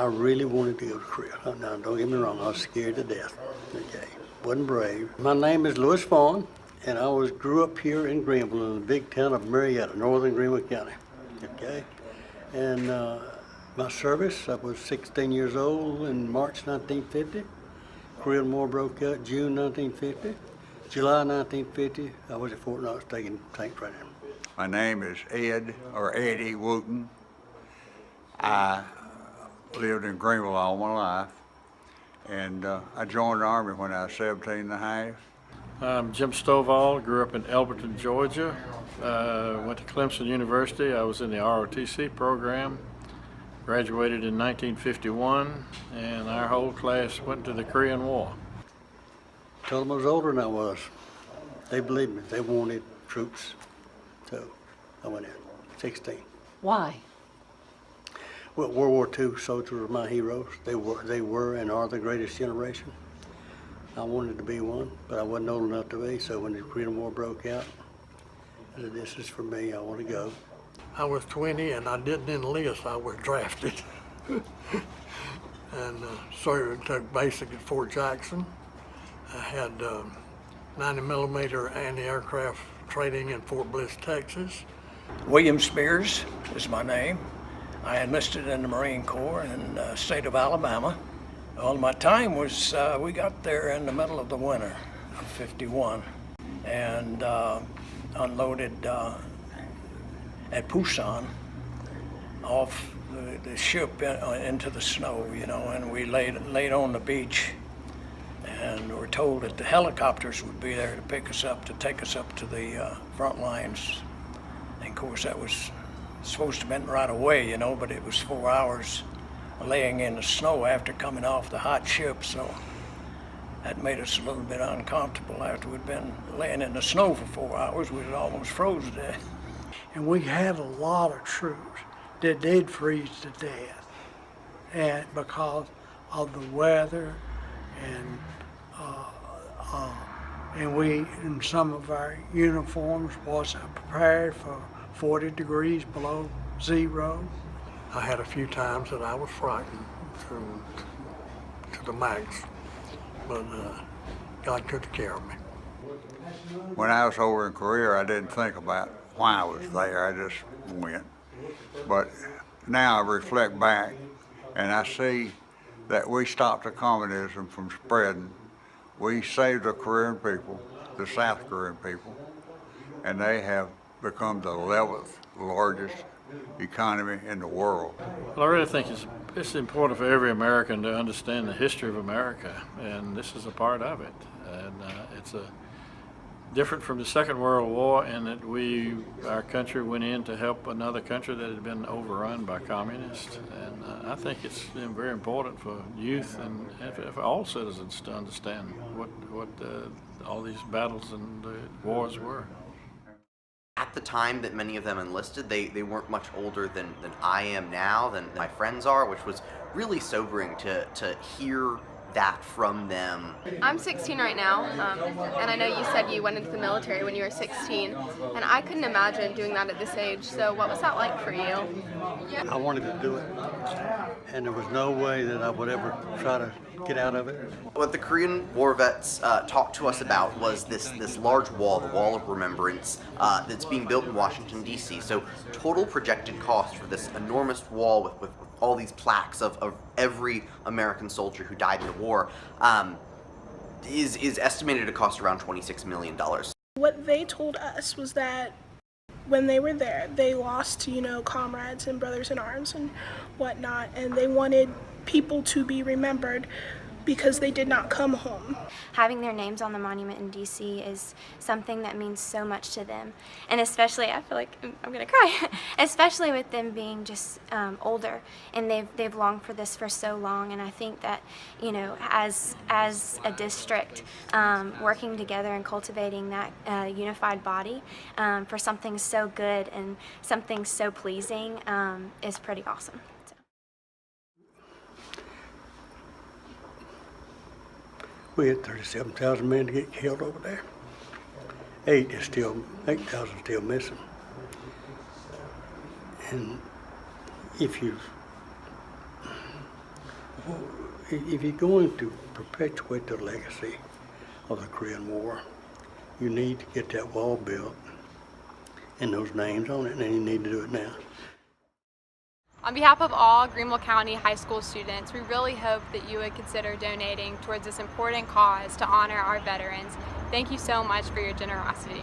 I really wanted to go to Korea. Now, don't get me wrong, I was scared to death. Okay, wasn't brave. My name is Louis Vaughn, and I grew up here in Greenville, in the big town of Marietta, northern Greenville County. Okay, and my service, I was 16 years old in March 1950. Korean War broke out June 1950. July 1950, I was at Fort Knox taking tank training. My name is Ed, or Eddie WOOTEN. I lived in Greenville all my life, and I joined the Army when I was 17 and a half. I'm Jim Stovall, grew up in Elberton, Georgia. Went to Clemson University. I was in the ROTC program. Graduated in 1951, and our whole class went to the Korean War. Told them I was older than I was. They believed me. They wanted troops. So I went in, 16. Why? Well, World War II soldiers were my heroes. They were and are the greatest generation. I wanted to be one, but I wasn't old enough to be, so when the Korean War broke out, I said, this is for me, I want to go. I was 20 and I didn't enlist, I was drafted. And served, took basic at Fort Jackson. I had 90 millimeter anti-aircraft training in Fort Bliss, Texas. William Spears is my name. I enlisted in the Marine Corps in the state of Alabama. Well, my time was, we got there in the middle of the winter of '51 and unloaded at WOODSON off the ship into the snow, you know, and we laid on the beach and were told that the helicopters would be there to pick us up, to take us up to the front lines. And of course that was supposed to have been right away, you know, but it was 4 hours laying in the snow after coming off the hot ship, so that made us a little bit uncomfortable. After we'd been laying in the snow for 4 hours, we had almost froze to death. And we had a lot of troops that did freeze to death, and because of the weather, and we, in some of our uniforms, wasn't prepared for 40 degrees below zero. I had a few times that I was frightened to the max, but God took care of me. When I was over in Korea, I didn't think about why I was there, I just went. But now I reflect back and I see that we stopped the communism from spreading. We saved the Korean people, the South Korean people, and they have become the 11th largest economy in the world. Well, I really think it's important for every American to understand the history of America, and this is a part of it. And it's different from the Second World War in that our country went in to help another country that had been overrun by communists. And I think it's very important for youth and for all citizens to understand what all these battles and wars were. At the time that many of them enlisted, they weren't much older than I am now, than my friends are, which was really sobering to hear that from them. I'm 16 right now, and I know you said you went into the military when you were 16, and I couldn't imagine doing that at this age, so what was that like for you? I wanted to do it, and there was no way that I would ever try to get out of it. What the Korean War vets talked to us about was this large wall, the Wall of Remembrance, that's being built in Washington, D.C. So total projected cost for this enormous wall with all these plaques of every American soldier who died in the war is estimated to cost around $26 million. What they told us was that when they were there, they lost, comrades and brothers in arms and whatnot, and they wanted people to be remembered because they did not come home. Having their names on the monument in D.C. is something that means so much to them. And especially, I feel like I'm gonna cry, especially with them being just older, and they've longed for this for so long. And I think that, as a district, working together and cultivating that unified body for something so good and something so pleasing is pretty awesome. We had 37,000 men to get killed over there. 8,000 still missing. And if you if you're going to perpetuate the legacy of the Korean War, you need to get that wall built and those names on it, and you need to do it now. On behalf of all Greenville County high school students, we really hope that you would consider donating towards this important cause to honor our veterans. Thank you so much for your generosity.